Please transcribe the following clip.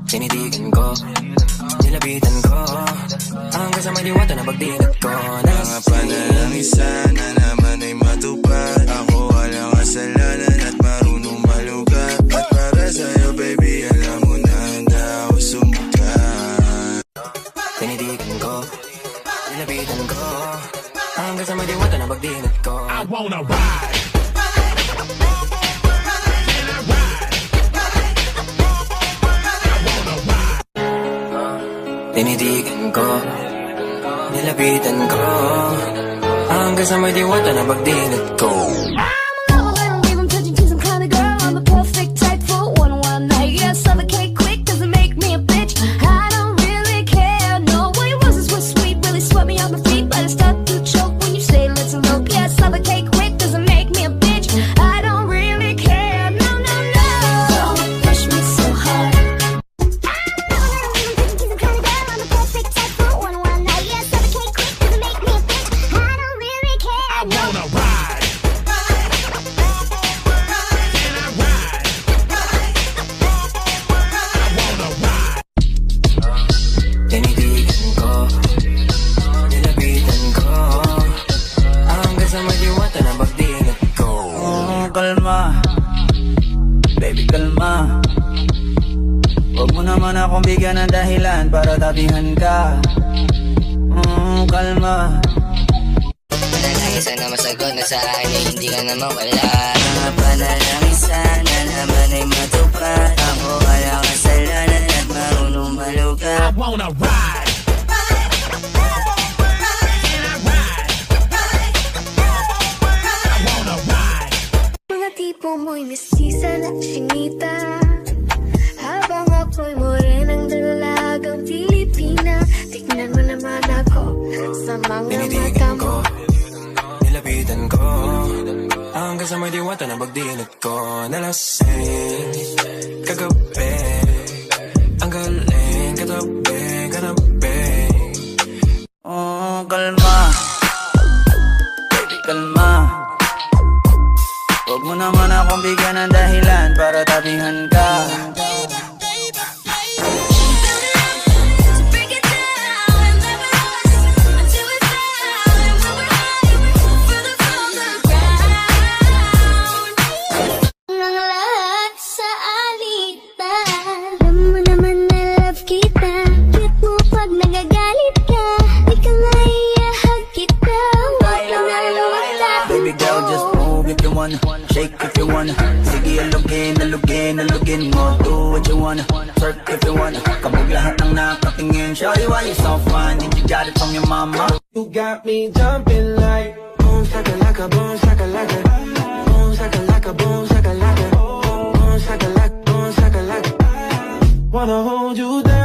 Tinitigan ko, nilapitan ko, hanggang sa may diwata na pagdilat ko. Mga panalangin sana naman ay matupad. Ako walang kasalanan at marunong malugat. At para sa'yo baby, alam mo na handa ako sumukat. Tinitigan ko, nilapitan ko, hanggang sa may diwata na pagdilat ko. I wanna ride. Tinitigan ko, nilapitan ko, hanggang sa may diwata na pagdilat ko. Kalma, baby kalma. Huwag mo naman akong bigyan ng dahilan para tabihan ka. Kalma. Panalangin sana masagot na sa akin ay hindi ka naman wala. Mga panalangin sana naman ay matupad. Ako walang kasalanan at marunong malugat. I wanna ride. Tipo mo'y mestiza na chinita, habang ako'y morenang dalagang Pilipina. Tignan mo naman ako sa mga mata Tinitigan mo. ko, nilapitan ko, hanggang sa may diwata na pagdilat ko. Nalasing, kagabi, ang galing, katabi, katabi. Kalma, baby kalma. Huwag mo naman akong bigyan ng dahilan para tabihan ka. Ang lahat sa alitan, alam mo naman na love kita. Cute mo pag nagagalit ka, di ka maiyahag kita. Huwag lang alawala. Baby girl, just move if you wanna, shake if you wanna. Sige, alugin, alugin, alugin mo. Do what you wanna, twerk if you wanna. Kabog lahat ng nakatingin. Shawty, why you so fine? Did you got it from your mama? You got me jumping like boom shakalaka, boom shakalaka, boom shakalaka, boom shakalaka, boom shakalaka, boom shakalaka. Wanna hold you down.